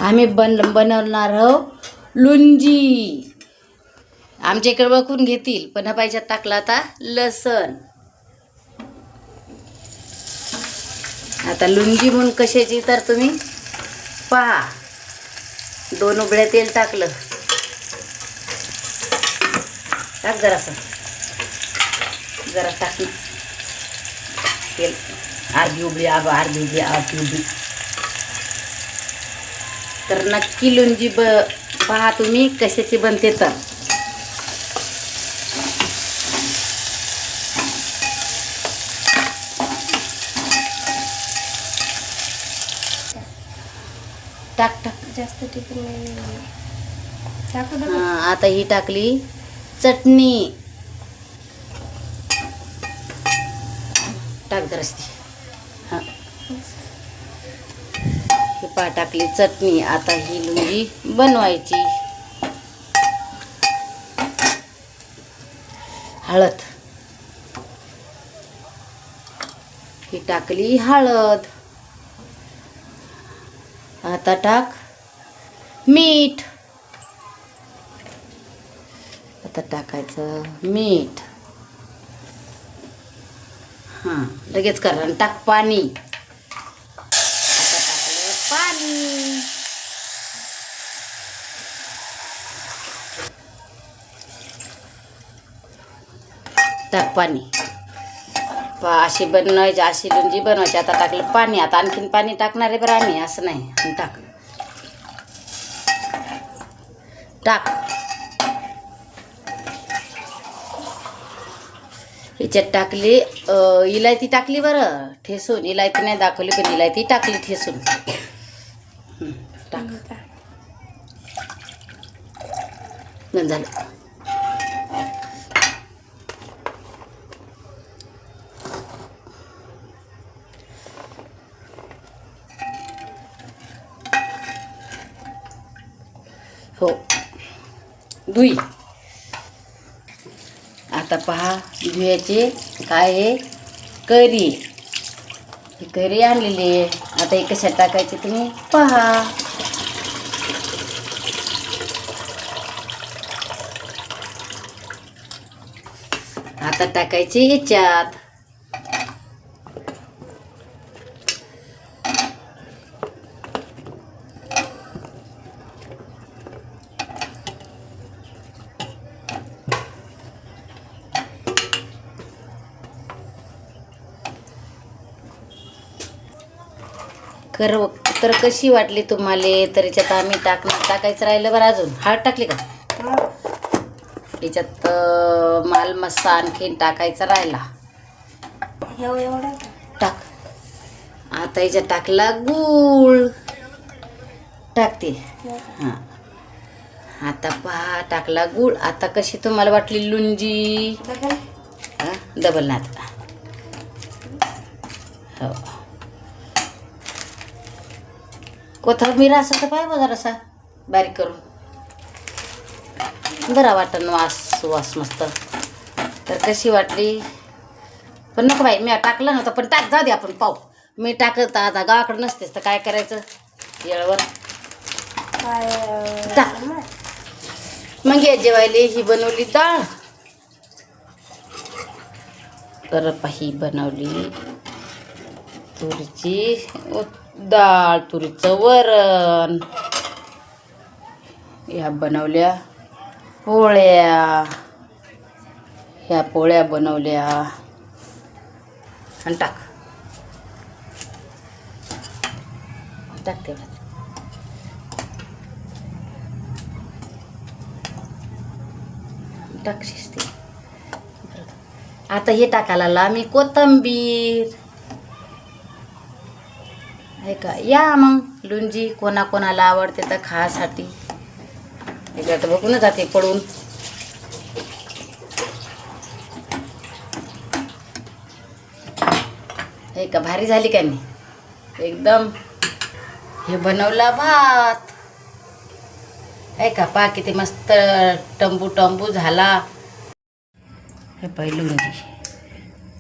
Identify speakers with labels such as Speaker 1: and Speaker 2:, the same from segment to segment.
Speaker 1: आम्ही बनवणार आहोत लुंजी. आमच्या इकडे बघून घेतील, पण पाहिजे टाकला आता लसण. आता लुंजी म्हणून कशाची तर तुम्ही पहा. 2 उबळ्या तेल टाकलं, टाक जरासं, जरा टाकलं तेल. अर्धी उबळी तर नक्की लुंजी पहा तुम्ही कशाची बनते तर. टाक
Speaker 2: जास्त तिखट टाकू.
Speaker 1: आता ही टाकली चटणी, टाक जराशी. हां, ही पा टाकली चटणी. आता ही लुंजी बनवायची. हळद, ही टाकली हळद. आता टाक मीठ. आता टाकायचं मीठ. हां, लगेच कर आणि टाक पाणी. आता टाकलं पाणी. टाक पाणी. अशी बनवायची, अशी लुंजी बनवायची. आता टाकलं पाणी. आता आणखीन पाणी टाकणार आहे बरं आम्ही, असं नाही. आणि टाक टाक. ह्याच्यात टाकली इलायची टाकली बरं ठेसून. इलायची नाही दाखवली, पण इलायची टाकली ठेसून. टाक. बंद झालं. हो, धुई. आता पहा धुयाचे काय आहे, करी. ही करी आणलेली आहे. आता हे कशात टाकायची तुम्ही पहा. आता टाकायची याच्यात. तर कशी वाटली तुम्हाला? तर याच्यात आम्ही टाकायचं राहिलं बरं. अजून हळद टाकली का? याच्यात माल मस्सा आणखीन टाकायचा राहिला. टाक. आता याच्यात टाकला गूळ. टाकते. हां, आता पहा टाकला गूळ. आता कशी तुम्हाला वाटली लुंजी? डबल ना. हो, कोथिंबीर असं तर पाहिजे जरासा बारीक करून. बरा वाटण वास मस्त. तर कशी वाटली? पण नको बाई, मी टाकलं नव्हतं, पण टाक, जाऊ दे आपण पाहू. मी टाकत आता गावाकडे नसतेच तर काय करायचं येळवर. टाक. मग या जेवायला ही बनवली डाळ. तर ही बनवली तुरीची डाळ, तुरीचं वरण. ह्या बनवल्या पोळ्या. ह्या पोळ्या बनवल्या. आणि टाक टाक तेवढं. टाक शिस्ती. आता हे टाकायला लागला मी कोथिंबीर. आहे का? या मग लुंजी कोणाकोणाला आवडते तर खासाठी. एकदा तर बघून जाते पडून. हे का भारी झाली का? मी एकदम हे बनवला भात. आहे का? पहा किती मस्त टंबू झाला. हे पहिली लुंजी.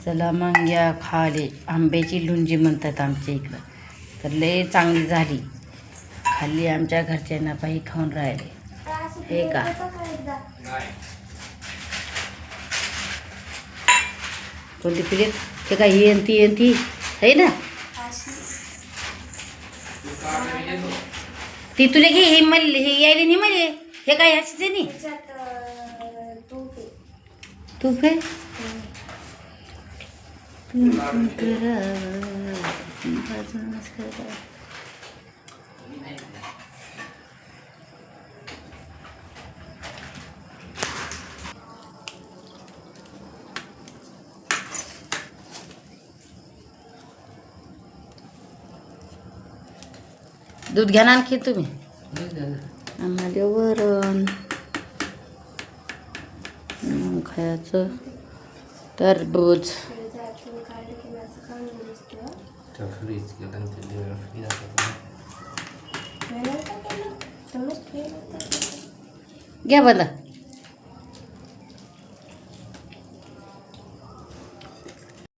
Speaker 1: चला मग या खाली. आंब्याची लुंजी म्हणतात आमच्या इकडं. तर लय चांगली झाली. खाल्ली आमच्या घरच्यांना बाई खाऊन राहिले. हे का कोणती प्लेट हे काय ही ती आहे ना ती तुला घे हे मल हे यायला नाही मले हे काय हसीचे नाही तूप आहे दूध घ्या ना आणखी तुम्ही आम्हाला वरण खायचं टरबूज घ्या बंद